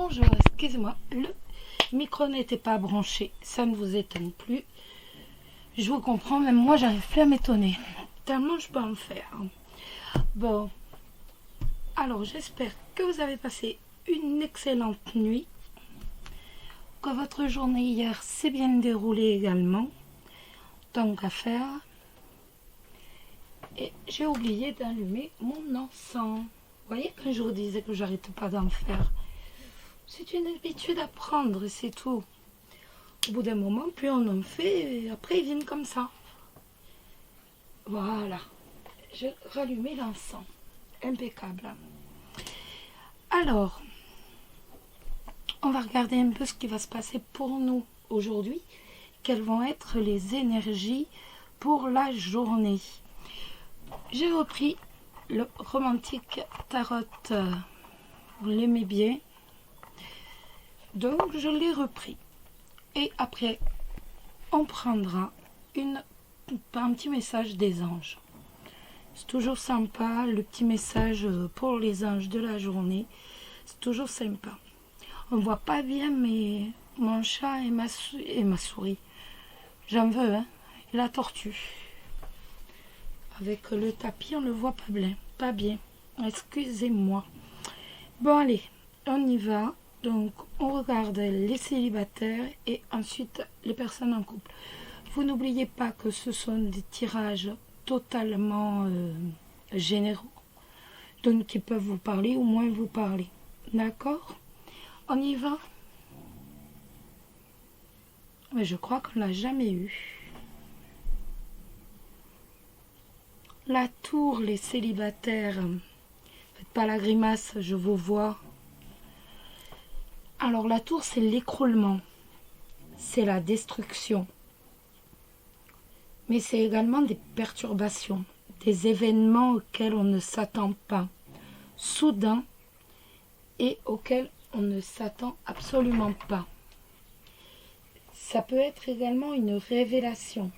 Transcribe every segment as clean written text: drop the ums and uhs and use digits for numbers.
Bonjour, excusez-moi, le micro n'était pas branché, ça ne vous étonne plus. Je vous comprends, même moi j'arrive plus à m'étonner, tellement je peux en faire. Bon, alors j'espère que vous avez passé une excellente nuit, que votre journée hier s'est bien déroulée également, tant qu'à faire. Et j'ai oublié d'allumer mon encens. Vous voyez, quand je vous disais que j'arrête pas d'en faire, c'est une habitude à prendre, c'est tout. Au bout d'un moment, plus on en fait, et après ils viennent comme ça. Voilà. J'ai rallumé l'encens. Impeccable. Alors, on va regarder un peu ce qui va se passer pour nous aujourd'hui. Quelles vont être les énergies pour la journée. J'ai repris le romantique tarot. Vous l'aimez bien. Donc, je l'ai repris. Et après, on prendra un petit message des anges. C'est toujours sympa, le petit message pour les anges de la journée. C'est toujours sympa. On ne voit pas bien, mais mon chat et ma souris. J'en veux, hein. Et la tortue. Avec le tapis, on ne le voit pas bien. Excusez-moi. Bon, allez, on y va. Donc, on regarde les célibataires et ensuite les personnes en couple. Vous n'oubliez pas que ce sont des tirages totalement généraux. Donc, qui peuvent vous parler ou moins vous parler. D'accord? On y va? Mais je crois qu'on ne l'a jamais eu. La tour, les célibataires. Faites pas la grimace, je vous vois. Alors la tour, c'est l'écroulement, c'est la destruction, mais c'est également des perturbations, des événements auxquels on ne s'attend pas, soudains et auxquels on ne s'attend absolument pas. Ça peut être également une révélation.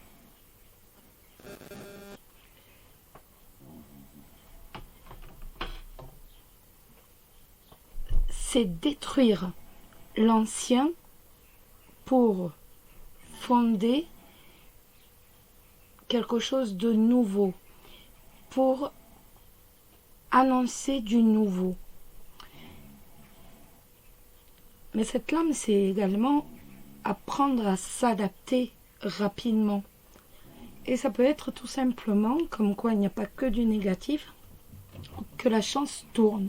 C'est détruire l'ancien pour fonder quelque chose de nouveau, pour annoncer du nouveau. Mais cette lame, c'est également apprendre à s'adapter rapidement. Et ça peut être tout simplement, comme quoi il n'y a pas que du négatif, que la chance tourne.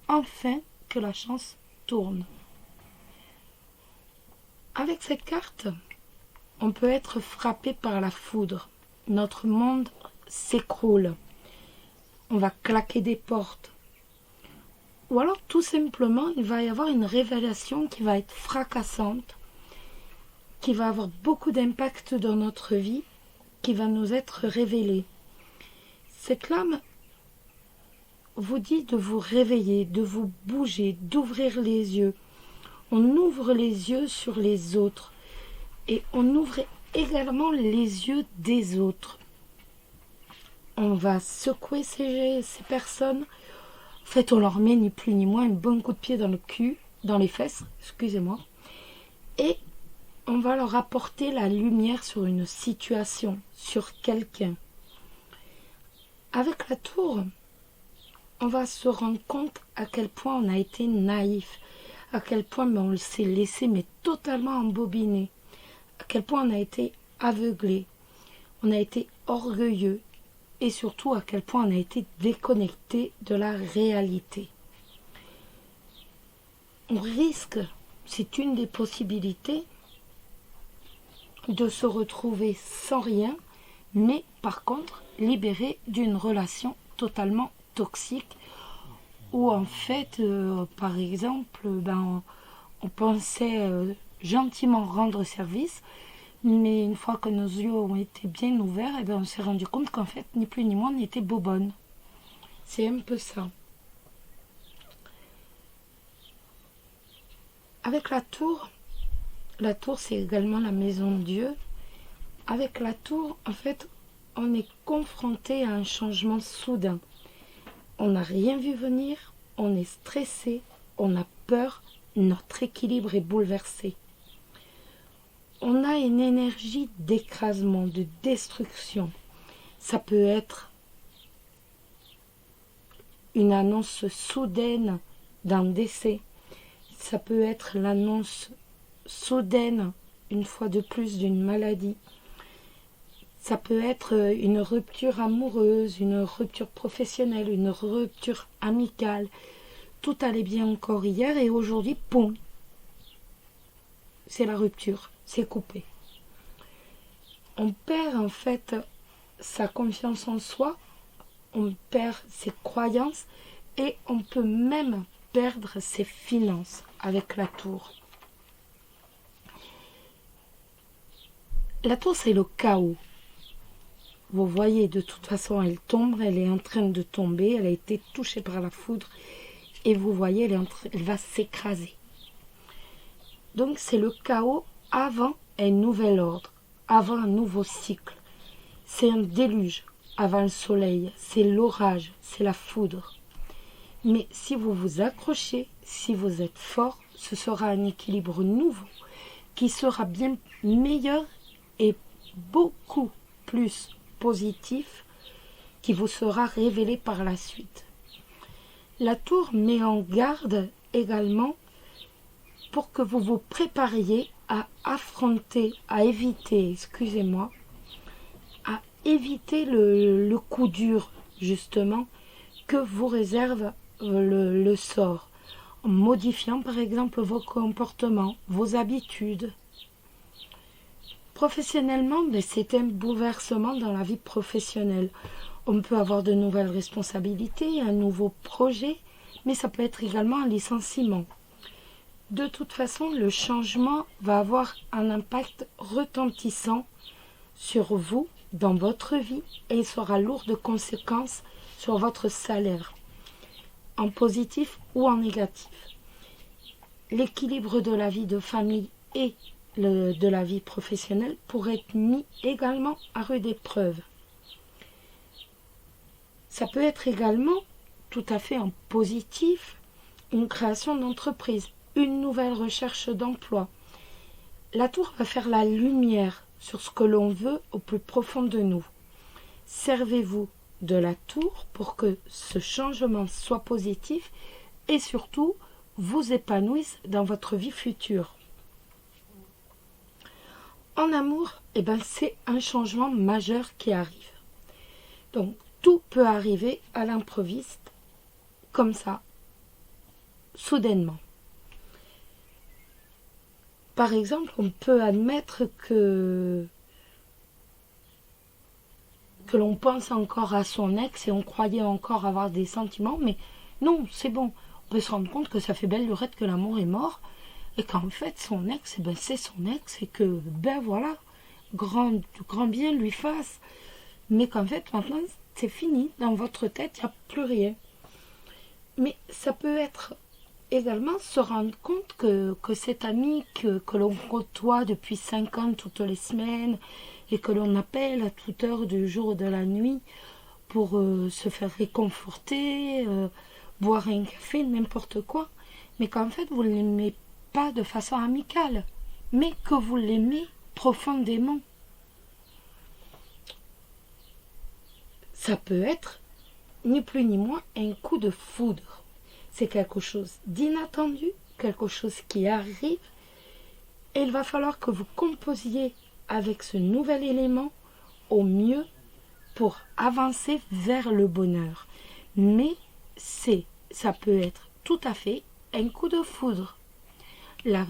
Enfin, que la chance tourne. Avec cette carte, on peut être frappé par la foudre. Notre monde s'écroule. On va claquer des portes. Ou alors, tout simplement, il va y avoir une révélation qui va être fracassante, qui va avoir beaucoup d'impact dans notre vie, qui va nous être révélée. Cette lame vous dit de vous réveiller, de vous bouger, d'ouvrir les yeux. On ouvre les yeux sur les autres et on ouvre également les yeux des autres. On va secouer ces personnes. En fait, on leur met ni plus ni moins un bon coup de pied dans le cul, dans les fesses, excusez-moi. Et on va leur apporter la lumière sur une situation, sur quelqu'un. Avec la tour, on va se rendre compte à quel point on a été naïf, à quel point on s'est laissé mais totalement embobiner, à quel point on a été aveuglé, on a été orgueilleux et surtout à quel point on a été déconnecté de la réalité. On risque, c'est une des possibilités, de se retrouver sans rien, mais par contre libéré d'une relation totalement toxique où en fait, par exemple, on pensait gentiment rendre service, mais une fois que nos yeux ont été bien ouverts, on s'est rendu compte qu'en fait, ni plus ni moins, on était bobonne. C'est un peu ça. Avec la tour c'est également la maison de Dieu. Avec la tour, en fait, on est confronté à un changement soudain. On n'a rien vu venir, on est stressé, on a peur notre équilibre est bouleversé. On a une énergie d'écrasement, de destruction. Ça peut être une annonce soudaine d'un décès. Ça peut être l'annonce soudaine, une fois de plus, d'une maladie. Ça peut être une rupture amoureuse, une rupture professionnelle, une rupture amicale. Tout allait bien encore hier et aujourd'hui, poum, c'est la rupture, c'est coupé. On perd en fait sa confiance en soi, on perd ses croyances et on peut même perdre ses finances avec la tour. La tour, c'est le chaos. Vous voyez, de toute façon, elle tombe, elle est en train de tomber, elle a été touchée par la foudre et vous voyez, elle va s'écraser. Donc, c'est le chaos avant un nouvel ordre, avant un nouveau cycle. C'est un déluge avant le soleil, c'est l'orage, c'est la foudre. Mais si vous vous accrochez, si vous êtes fort, ce sera un équilibre nouveau qui sera bien meilleur et beaucoup plus positif qui vous sera révélé par la suite. La tour met en garde également pour que vous vous prépariez à affronter, à éviter le coup dur justement que vous réserve le sort, en modifiant par exemple vos comportements, vos habitudes. Professionnellement, c'est un bouleversement dans la vie professionnelle. On peut avoir de nouvelles responsabilités, un nouveau projet, mais ça peut être également un licenciement. De toute façon, le changement va avoir un impact retentissant sur vous, dans votre vie, et il sera lourd de conséquences sur votre salaire, en positif ou en négatif. L'équilibre de la vie de famille et de la vie professionnelle pourrait être mis également à rude épreuve. Ça peut être également tout à fait en positif une création d'entreprise, une nouvelle recherche d'emploi. La tour va faire la lumière sur ce que l'on veut au plus profond de nous. Servez-vous de la tour pour que ce changement soit positif et surtout vous épanouisse dans votre vie future. En amour, c'est un changement majeur qui arrive. Donc, tout peut arriver à l'improviste, comme ça, soudainement. Par exemple, on peut admettre que l'on pense encore à son ex et on croyait encore avoir des sentiments, mais non, c'est bon. On peut se rendre compte que ça fait belle lurette que l'amour est mort, et qu'en fait, son ex, c'est son ex, et que, voilà, grand bien lui fasse. Mais qu'en fait, maintenant, c'est fini. Dans votre tête, il n'y a plus rien. Mais ça peut être également se rendre compte que cet ami que l'on côtoie depuis 5 ans toutes les semaines, et que l'on appelle à toute heure du jour ou de la nuit pour se faire réconforter, boire un café, n'importe quoi, mais qu'en fait, vous ne l'aimez pas de façon amicale, mais que vous l'aimez profondément. Ça peut être, ni plus ni moins, un coup de foudre. C'est quelque chose d'inattendu, quelque chose qui arrive, et il va falloir que vous composiez avec ce nouvel élément au mieux pour avancer vers le bonheur. Mais ça peut être tout à fait un coup de foudre. La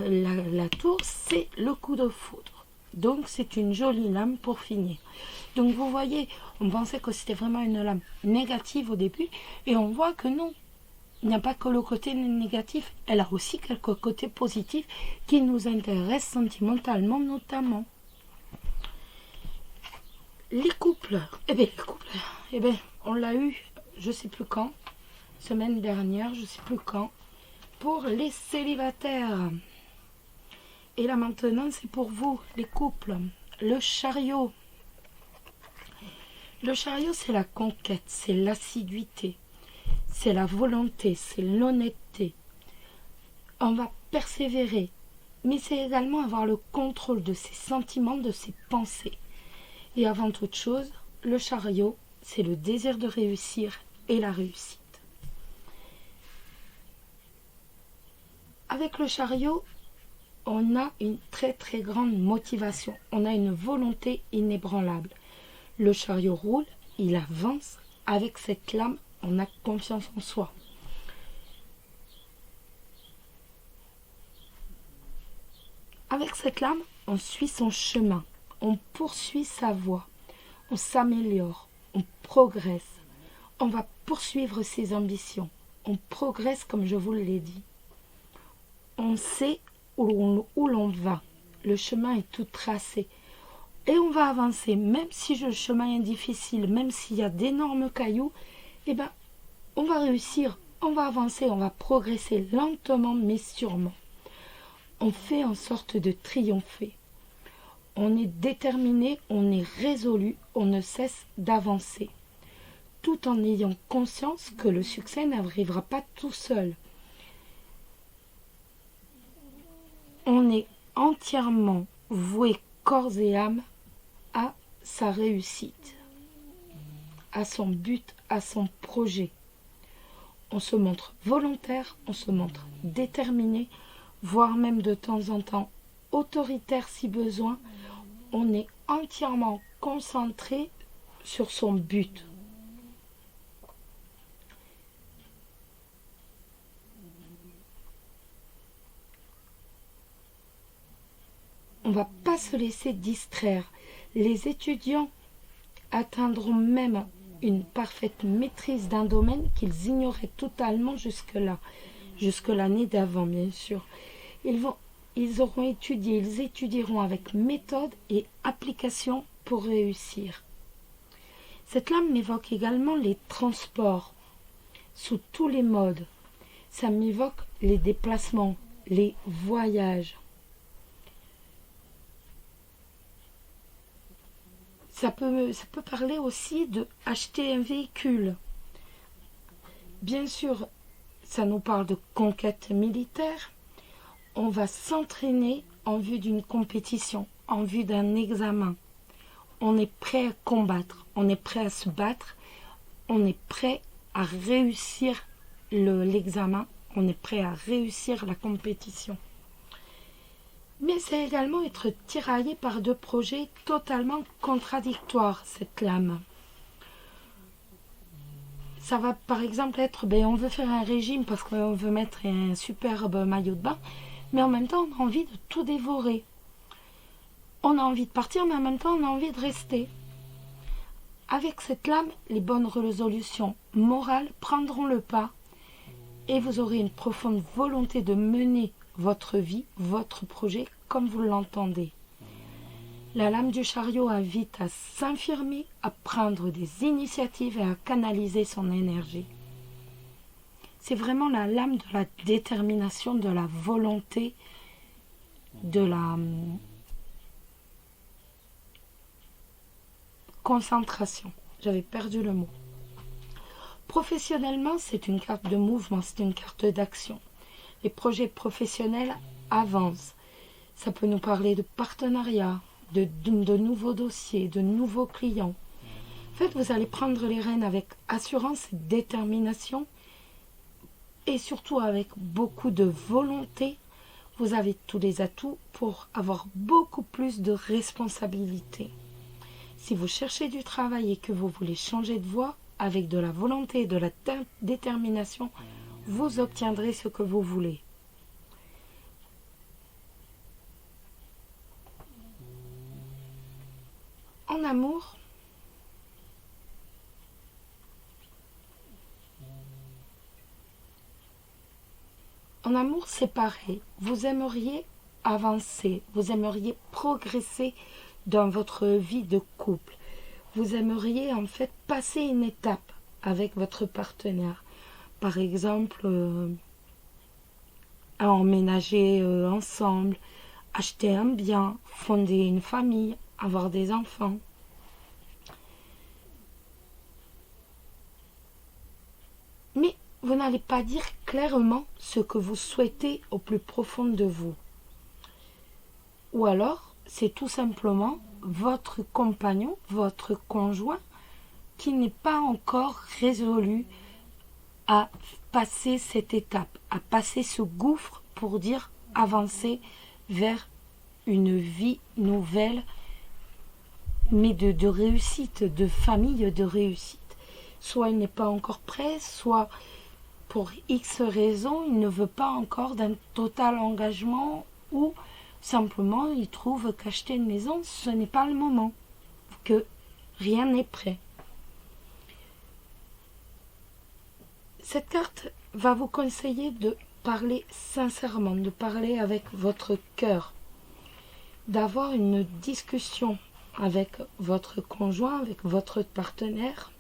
tour, c'est le coup de foudre. Donc, c'est une jolie lame pour finir. Donc, vous voyez, on pensait que c'était vraiment une lame négative au début, et on voit que non. Il n'y a pas que le côté négatif, elle a aussi quelques côtés positifs qui nous intéressent sentimentalement notamment. Les couples, on l'a eu, je ne sais plus quand, semaine dernière, je ne sais plus quand, pour les célibataires. Et là maintenant, c'est pour vous, les couples. Le chariot. Le chariot, c'est la conquête, c'est l'assiduité, c'est la volonté, c'est l'honnêteté. On va persévérer, mais c'est également avoir le contrôle de ses sentiments, de ses pensées. Et avant toute chose, le chariot, c'est le désir de réussir et la réussite. Avec le chariot, on a une très très grande motivation, on a une volonté inébranlable. Le chariot roule, il avance, avec cette lame, on a confiance en soi. Avec cette lame, on suit son chemin, on poursuit sa voie, on s'améliore, on progresse, on va poursuivre ses ambitions, on progresse comme je vous l'ai dit. On sait où l'on va, le chemin est tout tracé et on va avancer, même si le chemin est difficile, même s'il y a d'énormes cailloux, on va réussir, on va avancer, on va progresser lentement mais sûrement. On fait en sorte de triompher. On est déterminé, on est résolu, on ne cesse d'avancer, tout en ayant conscience que le succès n'arrivera pas tout seul. On est entièrement voué corps et âme à sa réussite, à son but, à son projet. On se montre volontaire, on se montre déterminé, voire même de temps en temps autoritaire si besoin. On est entièrement concentré sur son but. On ne va pas se laisser distraire. Les étudiants atteindront même une parfaite maîtrise d'un domaine qu'ils ignoraient totalement jusque-là, jusque l'année d'avant bien sûr. Ils auront étudié, ils étudieront avec méthode et application pour réussir. Cette lame m'évoque également les transports sous tous les modes. Ça m'évoque les déplacements, les voyages. Ça peut parler aussi de acheter un véhicule. Bien sûr, ça nous parle de conquête militaire. On va s'entraîner en vue d'une compétition, en vue d'un examen. On est prêt à combattre, on est prêt à se battre, on est prêt à réussir l'examen, on est prêt à réussir la compétition. Mais c'est également être tiraillé par deux projets totalement contradictoires, cette lame. Ça va par exemple être, on veut faire un régime parce qu'on veut mettre un superbe maillot de bain, mais en même temps on a envie de tout dévorer. On a envie de partir, mais en même temps on a envie de rester. Avec cette lame, les bonnes résolutions morales prendront le pas et vous aurez une profonde volonté de mener votre vie, votre projet comme vous l'entendez. La lame du chariot invite à s'affirmer, à prendre des initiatives et à canaliser son énergie. C'est vraiment la lame de la détermination, de la volonté, de la concentration. J'avais perdu le mot. Professionnellement, c'est une carte de mouvement, c'est une carte d'action. Les projets professionnels avancent. Ça peut nous parler de partenariat, de nouveaux dossiers, de nouveaux clients. En fait, vous allez prendre les rênes avec assurance et détermination et surtout avec beaucoup de volonté. Vous avez tous les atouts pour avoir beaucoup plus de responsabilités. Si vous cherchez du travail et que vous voulez changer de voie, avec de la volonté et de la détermination, vous obtiendrez ce que vous voulez. En amour, c'est pareil. Vous aimeriez avancer, vous aimeriez progresser dans votre vie de couple. Vous aimeriez en fait passer une étape avec votre partenaire. Par exemple, emménager ensemble, acheter un bien, fonder une famille, avoir des enfants. Mais vous n'allez pas dire clairement ce que vous souhaitez au plus profond de vous. Ou alors, c'est tout simplement votre compagnon, votre conjoint, qui n'est pas encore résolu à passer cette étape, à passer ce gouffre pour dire avancer vers une vie nouvelle, mais de réussite, de famille de réussite. Soit il n'est pas encore prêt, soit pour X raisons, il ne veut pas encore d'un total engagement, ou simplement il trouve qu'acheter une maison, ce n'est pas le moment, que rien n'est prêt. Cette carte va vous conseiller de parler sincèrement, de parler avec votre cœur, d'avoir une discussion avec votre conjoint, avec votre partenaire.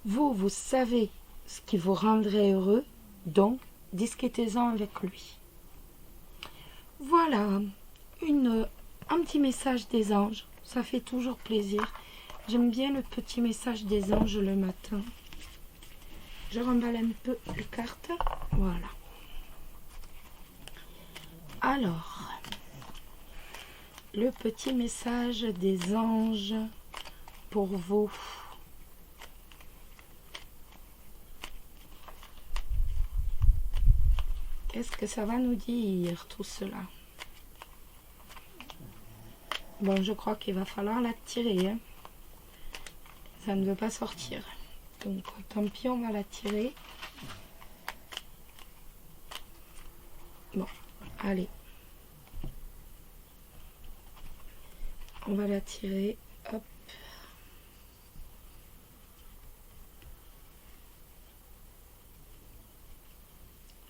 Vous savez ce qui vous rendrait heureux, donc discutez-en avec lui. Voilà, un petit message des anges, ça fait toujours plaisir. J'aime bien le petit message des anges le matin. Je remballe un peu les cartes, voilà. Alors, le petit message des anges pour vous. Qu'est-ce que ça va nous dire, tout cela? Bon, je crois qu'il va falloir la tirer. Hein. Ça ne veut pas sortir. Donc, tant pis, on va la tirer. Bon, allez. On va la tirer. Hop.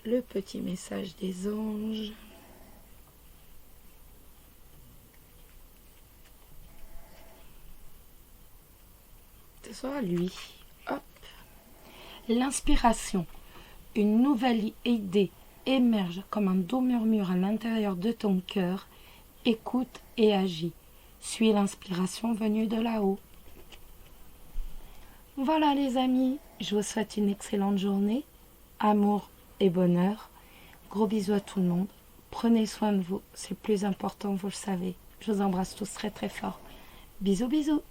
Le petit message des anges. Ce sera lui. Hop. L'inspiration. Une nouvelle idée émerge comme un doux murmure à l'intérieur de ton cœur. Écoute et agis. Suis l'inspiration venue de là-haut. Voilà les amis, je vous souhaite une excellente journée. Amour et bonheur. Gros bisous à tout le monde. Prenez soin de vous, c'est le plus important, vous le savez. Je vous embrasse tous très très fort. Bisous bisous.